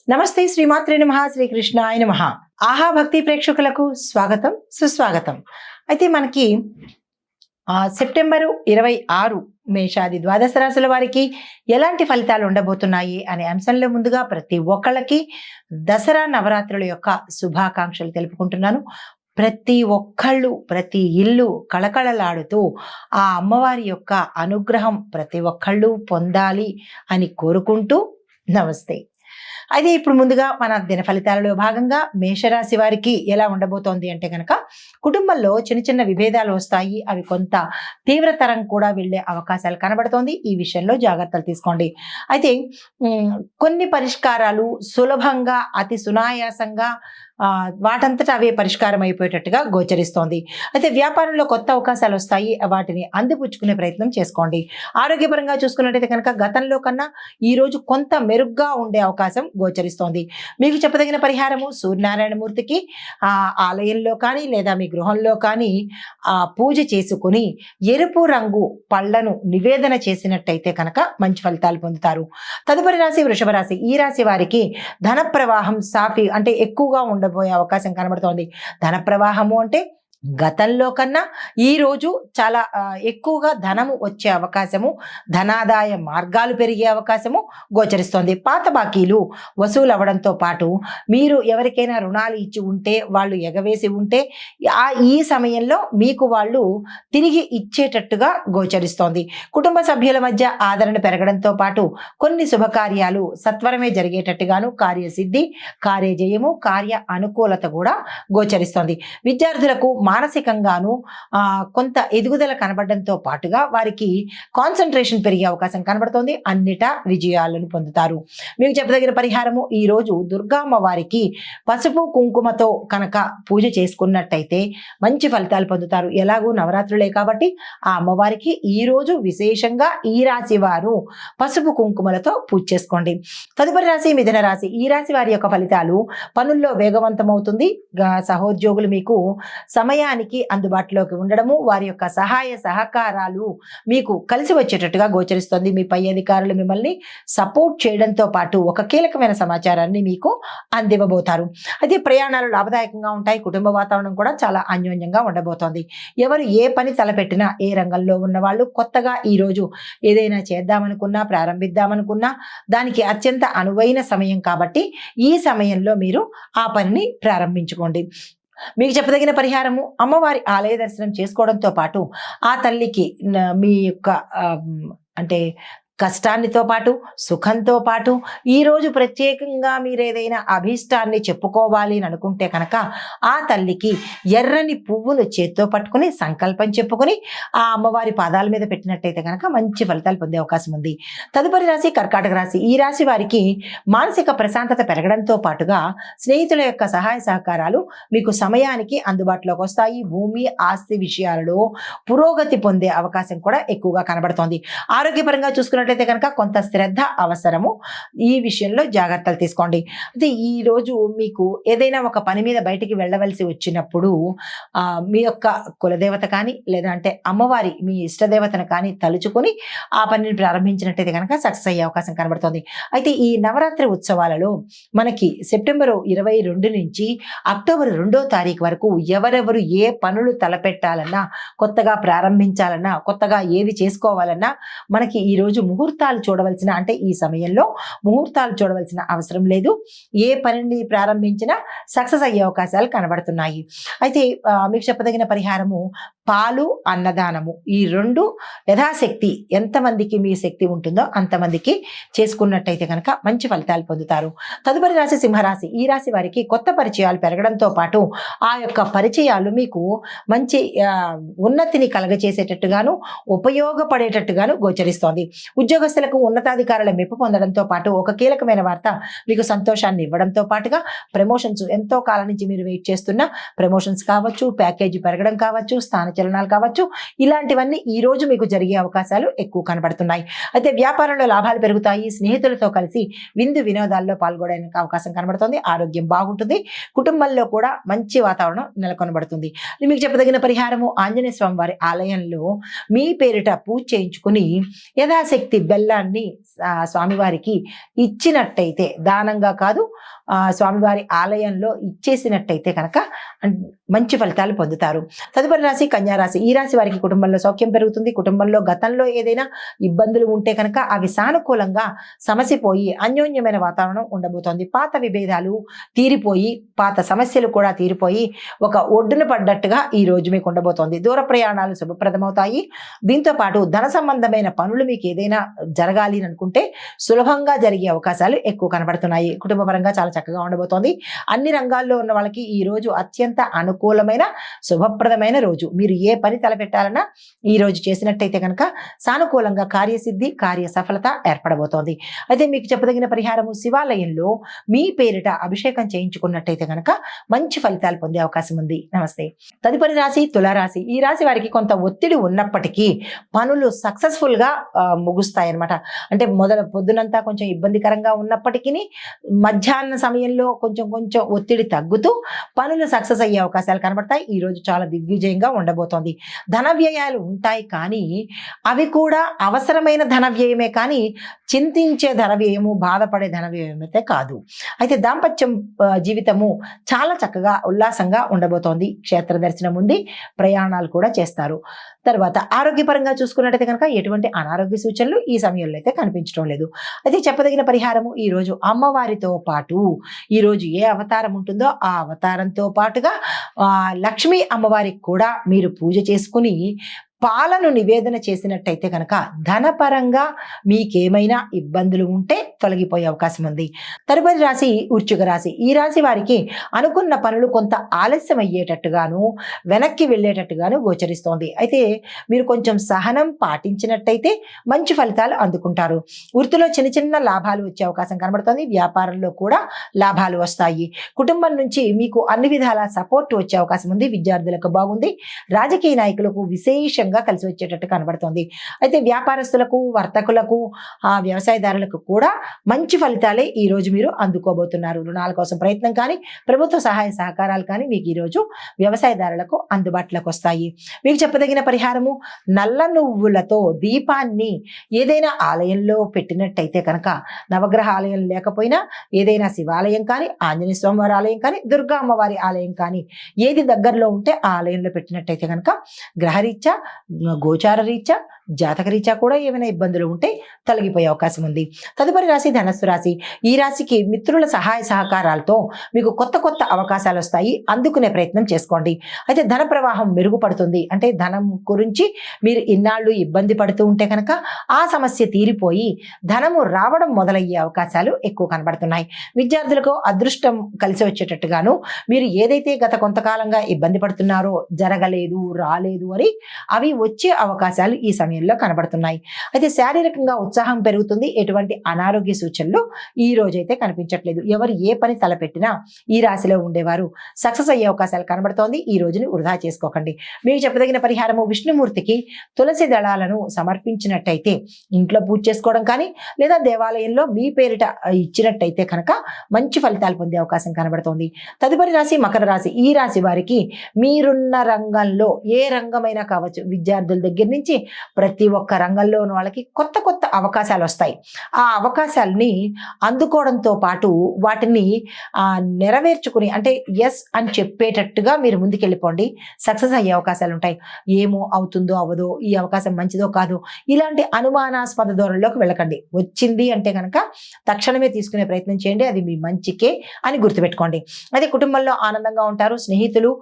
నమస్తే శ్రీమాత్రే నమః శ్రీకృష్ణాయ నమః. ఆహా భక్తి ప్రేక్షకులకు స్వాగతం సుస్వాగతం. అయితే మనకి సెప్టెంబరు 26 మేషాది ద్వాదశ రాశుల వారికి ఎలాంటి ఫలితాలు ఉండబోతున్నాయి అనే అంశంలో ముందుగా ప్రతి ఒక్కళ్ళకి దసరా నవరాత్రుల యొక్క శుభాకాంక్షలు తెలుపుకుంటున్నాను. ప్రతి ఒక్కళ్ళు ప్రతి ఇల్లు కళకళలాడుతూ ఆ అమ్మవారి యొక్క అనుగ్రహం ప్రతి ఒక్కళ్ళు పొందాలి అని కోరుకుంటూ నమస్తే. అయితే ఇప్పుడు ముందుగా మన దిన ఫలితాలలో భాగంగా మేషరాశి వారికి ఎలా ఉండబోతోంది అంటే కనుక కుటుంబంలో చిన్న చిన్న విభేదాలు వస్తాయి. అవి కొంత తీవ్రతరం కూడా వెళ్ళే అవకాశాలు కనబడుతోంది. ఈ విషయంలో జాగ్రత్తలు తీసుకోండి. అయితే కొన్ని పరిష్కారాలు సులభంగా అతి సునాయాసంగా వాటంతటా అవే పరిష్కారం అయిపోయేటట్టుగా గోచరిస్తోంది. అయితే వ్యాపారంలో కొత్త అవకాశాలు వస్తాయి. వాటిని అందిపుచ్చుకునే ప్రయత్నం చేసుకోండి. ఆరోగ్యపరంగా చూసుకున్నట్టయితే కనుక గతంలో కన్నా ఈ రోజు కొంత మెరుగ్గా ఉండే అవకాశం గోచరిస్తోంది. మీకు చెప్పదగిన పరిహారము సూర్యనారాయణ మూర్తికి ఆలయంలో కానీ లేదా మీ గృహంలో కానీ పూజ చేసుకుని ఎరుపు రంగు పళ్ళను నివేదన చేసినట్టయితే కనుక మంచి ఫలితాలు పొందుతారు. తదుపరి రాశి వృషభ రాశి. ఈ రాశి వారికి ధన ప్రవాహం సాఫీ అంటే ఎక్కువగా ఉండబోయే అవకాశం కనబడుతోంది. ధన ప్రవాహము అంటే గతంలో కన్నా ఈ రోజు చాలా ఎక్కువగా ధనము వచ్చే అవకాశము, ధనాదాయ మార్గాలు పెరిగే అవకాశము గోచరిస్తోంది. పాత బాకీలు వసూలు అవ్వడంతో పాటు మీరు ఎవరికైనా రుణాలు ఇచ్చి ఉంటే వాళ్ళు ఎగవేసి ఉంటే ఈ సమయంలో మీకు వాళ్ళు తిరిగి ఇచ్చేటట్టుగా గోచరిస్తోంది. కుటుంబ సభ్యుల మధ్య ఆదరణ పెరగడంతో పాటు కొన్ని శుభకార్యాలు సత్వరమే జరిగేటట్టుగాను కార్యసిద్ధి, కార్యజయము, కార్య అనుకూలత కూడా గోచరిస్తోంది. విద్యార్థులకు మానసికంగాను కొంత ఎదుగుదల కనబడడంతో పాటుగా వారికి కాన్సన్ట్రేషన్ పెరిగే అవకాశం కనబడుతోంది. అన్నిటా విజయాలను పొందుతారు. మీకు చెప్పదగిన పరిహారము ఈ రోజు దుర్గామ్మ వారికి పసుపు కుంకుమతో కనుక పూజ చేసుకున్నట్టయితే మంచి ఫలితాలు పొందుతారు. ఎలాగూ నవరాత్రులే కాబట్టి ఆ అమ్మవారికి ఈ రోజు విశేషంగా ఈ రాశి వారు పసుపు కుంకుమలతో పూజ చేసుకోండి. తదుపరి రాశి మిథున రాశి. ఈ రాశి వారి యొక్క ఫలితాలు పనుల్లో వేగవంతమవుతుంది. సహోద్యోగులు మీకు సమయానికి అందుబాటులోకి ఉండడము, వారి యొక్క సహాయ సహకారాలు మీకు కలిసి వచ్చేటట్టుగా గోచరిస్తుంది. మీ పై అధికారులు మిమ్మల్ని సపోర్ట్ చేయడంతో పాటు ఒక కీలకమైన సమాచారాన్ని మీకు అందివ్వబోతారు. అయితే ప్రయాణాలు లాభదాయకంగా ఉంటాయి. కుటుంబ వాతావరణం కూడా చాలా అన్యోన్యంగా ఉండబోతోంది. ఎవరు ఏ పని తలపెట్టినా ఏ రంగంలో ఉన్న వాళ్ళు కొత్తగా ఈరోజు ఏదైనా చేద్దామనుకున్నా ప్రారంభిద్దామనుకున్నా దానికి అత్యంత అనువైన సమయం కాబట్టి ఈ సమయంలో మీరు ఆ పనిని ప్రారంభించుకోండి. మీకు చెప్పదగిన పరిహారము అమ్మవారి ఆలయ దర్శనం చేసుకోవడంతో పాటు ఆ తల్లికి మీ యొక్క అంటే కష్టాన్నితో పాటు సుఖంతో పాటు ఈరోజు ప్రత్యేకంగా మీరు ఏదైనా అభీష్టాన్ని చెప్పుకోవాలి అని అనుకుంటే కనుక ఆ తల్లికి ఎర్రని పువ్వులు చేత్తో పట్టుకుని సంకల్పం చెప్పుకొని ఆ అమ్మవారి పాదాల మీద పెట్టినట్టయితే కనుక మంచి ఫలితాలు పొందే అవకాశం ఉంది. తదుపరి రాశి కర్కాటక రాశి. ఈ రాశి వారికి మానసిక ప్రశాంతత పెరగడంతో పాటుగా స్నేహితుల యొక్క సహాయ సహకారాలు మీకు సమయానికి అందుబాటులోకి వస్తాయి. భూమి ఆస్తి విషయాలలో పురోగతి పొందే అవకాశం కూడా ఎక్కువగా కనబడుతోంది. ఆరోగ్యపరంగా చూసుకున్నట్లయితే కనుక కొంత శ్రద్ధ అవసరము. ఈ విషయంలో జాగ్రత్తలు తీసుకోండి. అయితే ఈ రోజు మీకు ఏదైనా ఒక పని మీద బయటికి వెళ్ళవలసి వచ్చినప్పుడు మీ యొక్క కులదేవత కానీ లేదంటే అమ్మవారి మీ ఇష్టదేవతను కానీ తలుచుకొని ఆ పనిని ప్రారంభించినట్టయితే కనుక సక్సెస్ అయ్యే అవకాశం కనబడుతుంది. అయితే ఈ నవరాత్రి ఉత్సవాలలో మనకి సెప్టెంబర్ 22 నుంచి అక్టోబర్ 2వ తారీఖు వరకు ఎవరెవరు ఏ పనులు తలపెట్టాలన్నా కొత్తగా ప్రారంభించాలన్నా కొత్తగా ఏది చేసుకోవాలన్నా మనకి ఈరోజు ముహూర్తాలు చూడవలసిన అంటే ఈ సమయంలో ముహూర్తాలు చూడవలసిన అవసరం లేదు. ఏ పనిని ప్రారంభించినా సక్సెస్ అయ్యే అవకాశాలు కనబడుతున్నాయి. అయితే మీకు చెప్పదగిన పరిహారము పాలు అన్నదానము. ఈ రెండు యథాశక్తి ఎంతమందికి మీ శక్తి ఉంటుందో అంతమందికి చేసుకున్నట్టయితే కనుక మంచి ఫలితాలు పొందుతారు. తదుపరి రాశి సింహరాశి. ఈ రాశి వారికి కొత్త పరిచయాలు పెరగడంతో పాటు ఆ యొక్క పరిచయాలు మీకు మంచి ఉన్నతిని కలగచేసేటట్టుగాను ఉపయోగపడేటట్టుగాను గోచరిస్తోంది. ఉద్యోగస్తులకు ఉన్నతాధికారుల మెప్పు పొందడంతో పాటు ఒక కీలకమైన వార్త మీకు సంతోషాన్ని ఇవ్వడంతో పాటుగా ప్రమోషన్స్ ఎంతో కాలం నుంచి మీరు వెయిట్ చేస్తున్న ప్రమోషన్స్ కావచ్చు, ప్యాకేజీ పెరగడం కావచ్చు, స్థానచలనాలు కావచ్చు, ఇలాంటివన్నీ ఈ రోజు మీకు జరిగే అవకాశాలు ఎక్కువ కనబడుతున్నాయి. అయితే వ్యాపారంలో లాభాలు పెరుగుతాయి. స్నేహితులతో కలిసి విందు వినోదాల్లో పాల్గొనడానికి అవకాశం కనబడుతుంది. ఆరోగ్యం బాగుంటుంది. కుటుంబంలో కూడా మంచి వాతావరణం నెలకొనబడుతుంది. మీకు చెప్పదగిన పరిహారము ఆంజనేయ స్వామి వారి ఆలయంలో మీ పేరిట పూజ చేయించుకుని యథాశక్తి అరచేతి బెల్లాన్ని స్వామివారికి ఇచ్చినట్టయితే, దానంగా కాదు, స్వామివారి ఆలయంలో ఇచ్చేసినట్టయితే కనుక మంచి ఫలితాలు పొందుతారు. తదుపరి రాశి కన్యా రాశి. ఈ రాశి వారికి కుటుంబంలో సౌఖ్యం పెరుగుతుంది. కుటుంబంలో గతంలో ఏదైనా ఇబ్బందులు ఉంటే కనుక అవి సానుకూలంగా సమసిపోయి అన్యోన్యమైన వాతావరణం ఉండబోతోంది. పాత విభేదాలు తీరిపోయి, పాత సమస్యలు కూడా తీరిపోయి ఒక ఒడ్డున పడ్డట్టుగా ఈ రోజు మీకు ఉండబోతోంది. దూర ప్రయాణాలు శుభప్రదమవుతాయి. దీంతో పాటు ధన సంబంధమైన పనులు మీకు ఏదైనా జరగాలి అని అనుకుంటే సులభంగా జరిగే అవకాశాలు ఎక్కువ కనబడుతున్నాయి. కుటుంబ పరంగా చాలా చక్కగా ఉండబోతోంది. అన్ని రంగాల్లో ఉన్న వాళ్ళకి ఈ రోజు అత్యంత అనుకూలమైన శుభప్రదమైన రోజు. మీరు ఏ పని తలపెట్టాలన్నా ఈ రోజు చేసినట్టయితే కనుక సానుకూలంగా కార్యసిద్ధి, కార్య సఫలత ఏర్పడబోతోంది. అయితే మీకు చెప్పదగిన పరిహారము, శివాలయంలో మీ పేరిట అభిషేకం చేయించుకున్నట్టయితే కనుక మంచి ఫలితాలు పొందే అవకాశం ఉంది. నమస్తే. తదుపరి రాశి తులారాశి. ఈ రాశి వారికి కొంత ఒత్తిడి ఉన్నప్పటికీ పనులు సక్సెస్ఫుల్ గా ముగుస్తాయి అన్నమాట. అంటే పొద్దునంతా కొంచెం ఇబ్బందికరంగా ఉన్నప్పటికీ మధ్యాహ్న సమయంలో కొంచెం కొంచెం ఒత్తిడి తగ్గుతూ పనులు సక్సెస్ అయ్యే అవకాశాలు కనబడతాయి. ఈ రోజు చాలా దిగ్విజయంగా ఉండబోతోంది. ధన వ్యయాలు ఉంటాయి, కానీ అవి కూడా అవసరమైన ధన వ్యయమే, కానీ చింతించే ధన వ్యయము, బాధపడే ధన వ్యయం అయితే కాదు. అయితే దాంపత్యం జీవితము చాలా చక్కగా ఉల్లాసంగా ఉండబోతోంది. క్షేత్ర దర్శనం ఉంది, ప్రయాణాలు కూడా చేస్తారు. తర్వాత ఆరోగ్యపరంగా చూసుకున్నట్టయితే కనుక ఎటువంటి అనారోగ్య సూచనలు ఈ సమయంలో అయితే కనిపించడం లేదు. అయితే చెప్పదగిన పరిహారము, ఈ రోజు అమ్మవారితో పాటు ఈ రోజు ఏ అవతారం ఉంటుందో ఆ అవతారంతో పాటుగా లక్ష్మీ అమ్మవారికి కూడా మీరు పూజ చేసుకుని పాలను నివేదన చేసినట్టయితే కనుక ధనపరంగా మీకేమైనా ఇబ్బందులు ఉంటే తొలగిపోయే అవకాశం ఉంది. తదుపరి రాశి వృశ్చిక రాశి. ఈ రాశి వారికి అనుకున్న పనులు కొంత ఆలస్యం అయ్యేటట్టుగాను, వెనక్కి వెళ్ళేటట్టుగాను గోచరిస్తోంది. అయితే మీరు కొంచెం సహనం పాటించినట్టయితే మంచి ఫలితాలు అందుకుంటారు. వృత్తిలో చిన్న చిన్న లాభాలు వచ్చే అవకాశం కనబడుతోంది. వ్యాపారంలో కూడా లాభాలు వస్తాయి. కుటుంబం నుంచి మీకు అన్ని విధాల సపోర్ట్ వచ్చే అవకాశం ఉంది. విద్యార్థులకు బాగుంది. రాజకీయ నాయకులకు విశేషంగా కలిసి వచ్చేటట్టు కనబడుతోంది. అయితే వ్యాపారస్తులకు, వర్తకులకు, వ్యవసాయదారులకు కూడా మంచి ఫలితాలే ఈ రోజు మీరు అందుకోబోతున్నారు. రుణాల కోసం ప్రయత్నం కానీ, ప్రభుత్వ సహాయ సహకారాలు కానీ మీకు ఈ రోజు వ్యవసాయదారులకు అందుబాటులోకి వస్తాయి. మీకు చెప్పదగిన పరిహారము, నల్ల నువ్వులతో దీపాన్ని ఏదైనా ఆలయంలో పెట్టినట్టయితే కనుక, నవగ్రహ ఆలయం లేకపోయినా ఏదైనా శివాలయం కానీ, ఆంజనేయ స్వామి వారి ఆలయం కానీ, దుర్గా అమ్మవారి ఆలయం కానీ, ఏది దగ్గరలో ఉంటే ఆ ఆలయంలో పెట్టినట్టయితే కనుక గ్రహరీత్యా, గోచార రీత్యా, జాతక రీత్యా కూడా ఏమైనా ఇబ్బందులు ఉంటే తొలగిపోయే అవకాశం ఉంది. తదుపరి రాశి ధనస్సు రాశి. ఈ రాశికి మిత్రుల సహాయ సహకారాలతో మీకు కొత్త కొత్త అవకాశాలు వస్తాయి. అందుకునే ప్రయత్నం చేసుకోండి. అయితే ధన ప్రవాహం మెరుగుపడుతుంది. అంటే ధనం గురించి మీరు ఇన్నాళ్ళు ఇబ్బంది పడుతూ ఉంటే కనుక ఆ సమస్య తీరిపోయి ధనము రావడం మొదలయ్యే అవకాశాలు ఎక్కువ కనబడుతున్నాయి. విద్యార్థులకు అదృష్టం కలిసి వచ్చేటట్టుగాను, మీరు ఏదైతే గత కొంతకాలంగా ఇబ్బంది పడుతున్నారో, జరగలేదు, రాలేదు అని, అవి వచ్చే అవకాశాలు ఈ సమయంలో కనబడుతున్నాయి. అయితే శారీరకంగా ఉత్సాహం పెరుగుతుంది. ఎటువంటి అనారోగ్య సూచనలు ఈ రోజైతే కనిపించట్లేదు. ఎవరు ఏ పని తలపెట్టినా ఈ రాశిలో ఉండేవారు సక్సెస్ అయ్యే అవకాశాలు కనబడుతోంది. ఈ రోజుని వృధా చేసుకోకండి. మీకు చెప్పదగిన పరిహారము, విష్ణుమూర్తికి తులసి దళాలను సమర్పించినట్టయితే, ఇంట్లో పూజ చేసుకోవడం కానీ, లేదా దేవాలయంలో మీ పేరిట ఇచ్చినట్టయితే కనుక మంచి ఫలితాలు పొందే అవకాశం కనబడుతోంది. తదుపరి రాశి మకర రాశి. ఈ రాశి వారికి మీరున్న రంగంలో ఏ రంగమైనా కావచ్చు, విద్యార్థుల దగ్గర నుంచి ప్రతి ఒక్క రంగంలో ఉన్న వాళ్ళకి కొత్త కొత్త అవకాశాలు వస్తాయి. ఆ అవకాశాలని అందుకోవడంతో పాటు వాటిని నెరవేర్చుకుని, అంటే ఎస్ అని చెప్పేటట్టుగా మీరు ముందుకెళ్ళిపోండి. సక్సెస్ అయ్యే అవకాశాలు ఉంటాయి. ఏమో అవుతుందో అవ్వదో, ఈ అవకాశం మంచిదో కాదో, ఇలాంటి అనుమానాస్పద ధోరణిలోకి వెళ్ళకండి. వచ్చింది అంటే కనుక తక్షణమే తీసుకునే ప్రయత్నం చేయండి. అది మీ మంచికే అని గుర్తుపెట్టుకోండి. అదే కుటుంబంలో ఆనందంగా ఉంటారు. స్నేహితులు,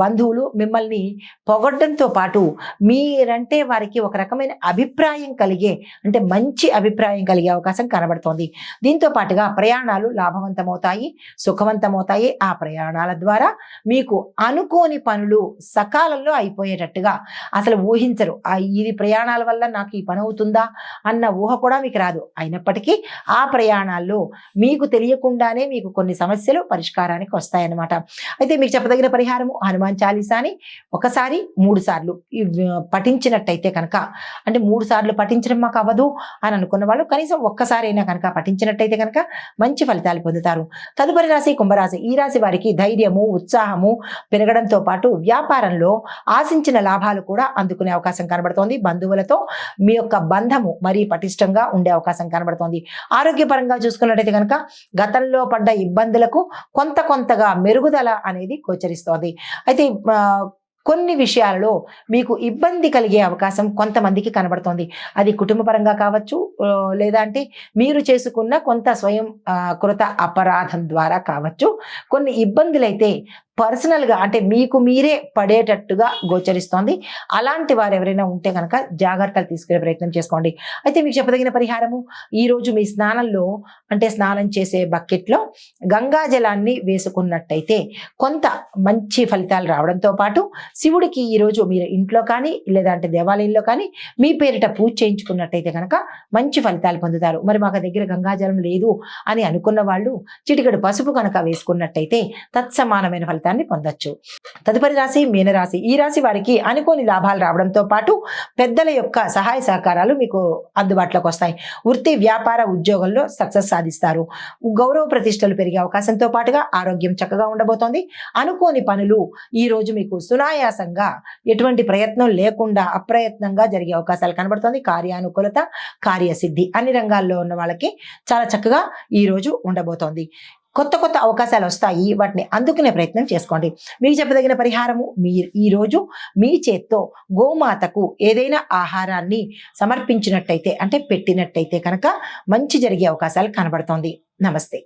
బంధువులు మిమ్మల్ని పొగడ్డంతో పాటు మీరంటే వారికి ఒక రకమైన అభిప్రాయం కలిగే, అంటే మంచి అభిప్రాయం కలిగే అవకాశం కనబడుతోంది. దీంతో పాటుగా ప్రయాణాలు లాభవంతమవుతాయి, సుఖవంతమవుతాయి. ఆ ప్రయాణాల ద్వారా మీకు అనుకోని పనులు సకాలంలో అయిపోయేటట్టుగా, అసలు ఊహించరు, ఇది ప్రయాణాల వల్ల నాకు ఈ పని అవుతుందా అన్న ఊహ కూడా మీకు రాదు. అయినప్పటికీ ఆ ప్రయాణాల్లో మీకు తెలియకుండానే మీకు కొన్ని సమస్యలు పరిష్కారానికి వస్తాయన్నమాట. అయితే మీకు చెప్పదగిన పరిహారము, హనుమాన్ చాలీసాని ఒకసారి 3 సార్లు పఠించినట్టయితే పఠించినట్టయితే కనుక, అంటే 3 సార్లు పఠించడం మాకు అవ్వదు అని అనుకున్న వాళ్ళు కనీసం ఒక్కసారైనా కనుక పఠించినట్టయితే కనుక మంచి ఫలితాలు పొందుతారు. తదుపరి రాశి కుంభరాశి. ఈ రాశి వారికి ధైర్యము, ఉత్సాహము పెరగడంతో పాటు వ్యాపారంలో ఆశించిన లాభాలు కూడా అందుకునే అవకాశం కనబడుతోంది. బంధువులతో మీ యొక్క బంధము మరీ పటిష్టంగా ఉండే అవకాశం కనబడుతోంది. ఆరోగ్యపరంగా చూసుకున్నట్టయితే కనుక గతంలో పడ్డ ఇబ్బందులకు కొంతగా మెరుగుదల అనేది గోచరిస్తోంది. అయితే కొన్ని విషయాలలో మీకు ఇబ్బంది కలిగే అవకాశం కొంతమందికి కనబడుతోంది. అది కుటుంబ పరంగా కావచ్చు, లేదా అంటే మీరు చేసుకున్న కొంత స్వయం కృత అపరాధం ద్వారా కావచ్చు. కొన్ని ఇబ్బందులైతే పర్సనల్గా అంటే మీకు మీరే పడేటట్టుగా గోచరిస్తోంది. అలాంటి వారు ఎవరైనా ఉంటే కనుక జాగ్రత్తలు తీసుకునే ప్రయత్నం చేసుకోండి. అయితే మీకు చెప్పదగిన పరిహారము, ఈరోజు మీ స్నానంలో అంటే స్నానం చేసే బకెట్లో గంగా జలాన్ని వేసుకున్నట్టయితే కొంత మంచి ఫలితాలు రావడంతో పాటు శివుడికి ఈరోజు మీరు ఇంట్లో కానీ లేదంటే దేవాలయంలో కానీ మీ పేరిట పూజ చేయించుకున్నట్టయితే కనుక మంచి ఫలితాలు పొందుతారు. మరి మాకు దగ్గర గంగాజలం లేదు అని అనుకున్న వాళ్ళు చిటికెడు పసుపు కనుక వేసుకున్నట్టయితే తత్సమానమైన ఫలితాన్ని పొందొచ్చు. తదుపరి రాశి మీనరాశి. ఈ రాశి వారికి అనుకోని లాభాలు రావడంతో పాటు పెద్దల యొక్క సహాయ సహకారాలు మీకు అందుబాటులోకి వస్తాయి. వృత్తి, వ్యాపార, ఉద్యోగంలో సక్సెస్ సాధిస్తారు. గౌరవ ప్రతిష్టలు పెరిగే అవకాశంతో పాటుగా ఆరోగ్యం చక్కగా ఉండబోతోంది. అనుకోని పనులు ఈ రోజు మీకు సునాయాసంగా ఎటువంటి ప్రయత్నం లేకుండా అప్రయత్నంగా జరిగే అవకాశాలు కనబడుతోంది. కార్యానుకూలత, కార్యసిద్ధి అన్ని రంగాల్లో ఉన్న వాళ్ళకి చాలా చక్కగా ఈ రోజు ఉండబోతోంది. కొత్త అవకాశాలు వస్తాయి. వాటిని అందుకునే ప్రయత్నం చేసుకోండి. మీకు చెప్పదగిన పరిహారము, మీరు ఈరోజు మీ చేత్తో గోమాతకు ఏదైనా ఆహారాన్ని సమర్పించినట్టయితే అంటే పెట్టినట్టయితే కనుక మంచి జరిగే అవకాశాలు కనబడుతోంది. నమస్తే.